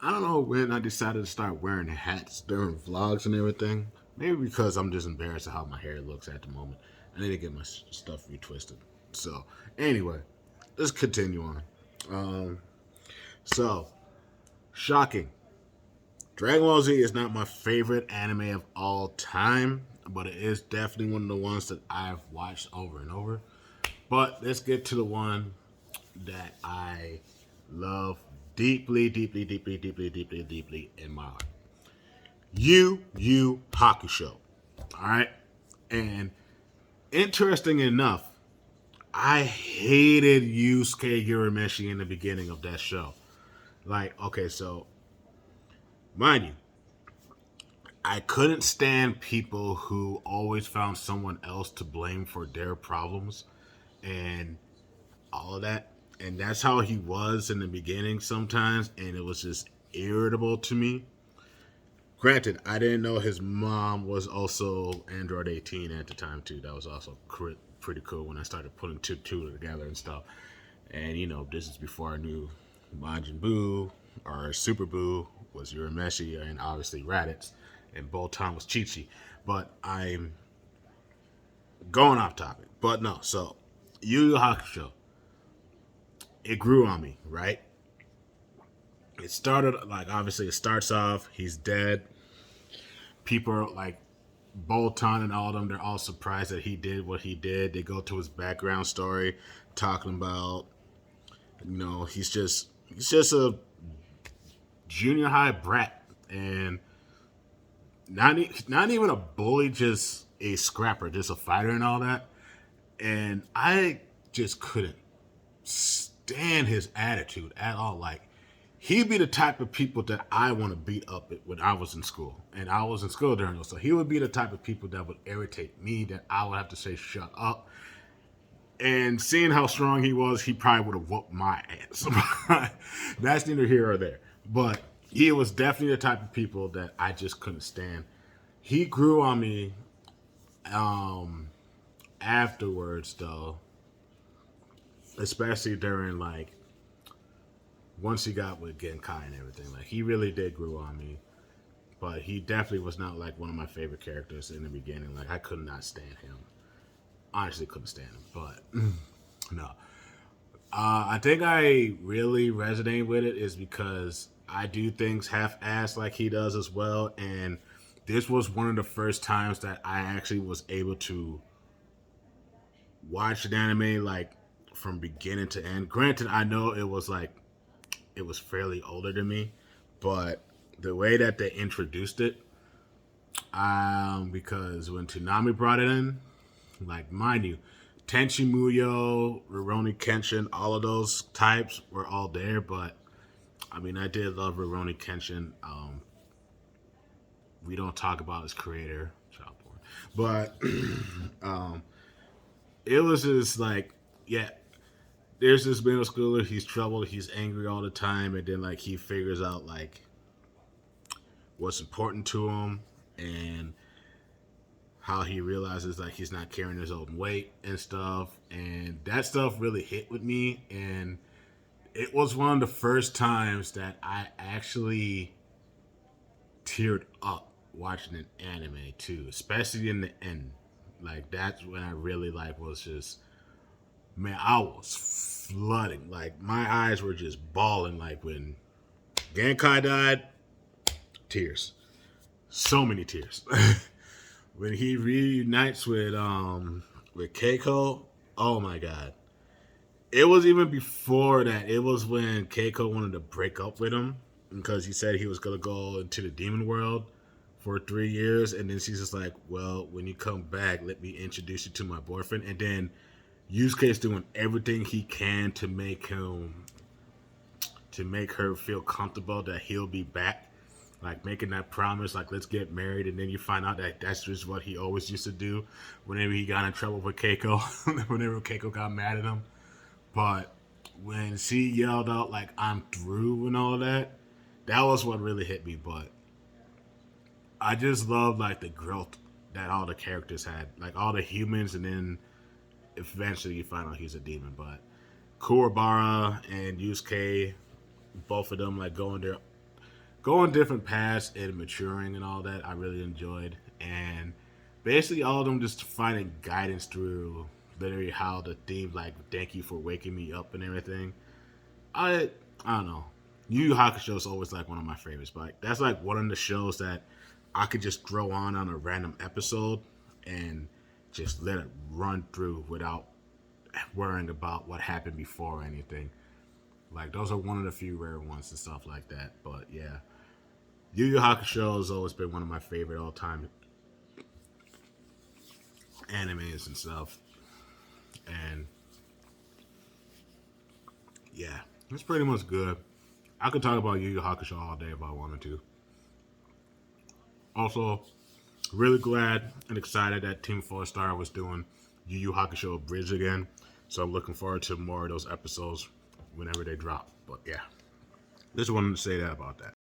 I don't know when I decided to start wearing hats during vlogs and everything. Maybe because I'm just embarrassed of how my hair looks at the moment. I need to get my stuff retwisted. So, anyway, let's continue on. Um, so, shocking. Dragon Ball Z is not my favorite anime of all time, but it is definitely one of the ones that I've watched over and over. But let's get to the one that I love deeply, deeply, deeply, deeply, deeply, deeply in my heart. Yu Hakusho. All right. And interesting enough, I hated Yusuke Urameshi in the beginning of that show. Like, okay, so mind you, I couldn't stand people who always found someone else to blame for their problems and all of that. And that's how he was in the beginning sometimes, and it was just irritable to me. Granted, I didn't know his mom was also Android 18 at the time too. That was also pretty cool when I started putting two together and stuff. And this is before I knew Majin Buu or Super Buu was Urameshi, and obviously Raditz, and Bolton was Chi Chi. But I'm going off topic. But no, so Yu Yu Hakusho, it grew on me, right? It started like obviously it starts off, he's dead. People are like Bolton and all of them, they're all surprised that he did what he did. They go to his background story, talking about, he's just a junior high brat, and not even a bully, just a scrapper, just a fighter and all that. And I just couldn't stand his attitude at all. Like, he'd be the type of people that I want to beat up when I was in school. And I was in school during those. So he would be the type of people that would irritate me, that I would have to say, shut up. And seeing how strong he was, he probably would have whooped my ass. That's neither here or there. But he was definitely the type of people that I just couldn't stand. He grew on me afterwards, though, especially during, like, once he got with Genkai and everything. Like, he really did grow on me. But he definitely was not, like, one of my favorite characters in the beginning. Like, I could not stand him. Honestly, couldn't stand him. But, no. I think I really resonate with it is because I do things half-assed like he does as well. And this was one of the first times that I actually was able to watch an anime, like, from beginning to end. Granted, I know it was fairly older than me, but the way that they introduced it, because when Toonami brought it in, like, mind you, Tenchi Muyo, Rurouni Kenshin, all of those types were all there, but I mean, I did love Rurouni Kenshin. We don't talk about his creator, child porn, but it was just like, yeah, there's this middle schooler. He's troubled. He's angry all the time, and then like he figures out like what's important to him and how he realizes like he's not carrying his own weight and stuff. And that stuff really hit with me. And it was one of the first times that I actually teared up watching an anime too, especially in the end. Like that's when I really like was just, man, I was flooding. Like my eyes were just bawling. Like when Genkai died, tears, so many tears. When he reunites with Keiko, oh my god. It was even before that. It was when Keiko wanted to break up with him because he said he was gonna go into the demon world for 3 years, and then she's just like, "Well, when you come back, let me introduce you to my boyfriend." And then Yusuke's doing everything he can to make her feel comfortable that he'll be back, like making that promise, like let's get married, and then you find out that that's just what he always used to do whenever he got in trouble with Keiko, whenever Keiko got mad at him. But when she yelled out like "I'm through" and all that, that was what really hit me. But I just love like the growth that all the characters had, like all the humans, and then eventually you find out he's a demon. But Kuwabara and Yusuke, both of them like going there. going different paths and maturing and all that, I really enjoyed. And basically, all of them just finding guidance through literally how the theme, like, thank you for waking me up and everything. I don't know. Yu Yu Hakusho is always like one of my favorites, but like, that's like one of the shows that I could just throw on a random episode and just let it run through without worrying about what happened before or anything. Like those are one of the few rare ones and stuff like that. But yeah, Yu Yu Hakusho has always been one of my favorite all time animes and stuff. And yeah, it's pretty much good. I could talk about Yu Yu Hakusho all day if I wanted to. Also, really glad and excited that Team 4 Star was doing Yu Yu Hakusho Bridge again. So I'm looking forward to more of those episodes whenever they drop. But yeah, just wanted to say that about that.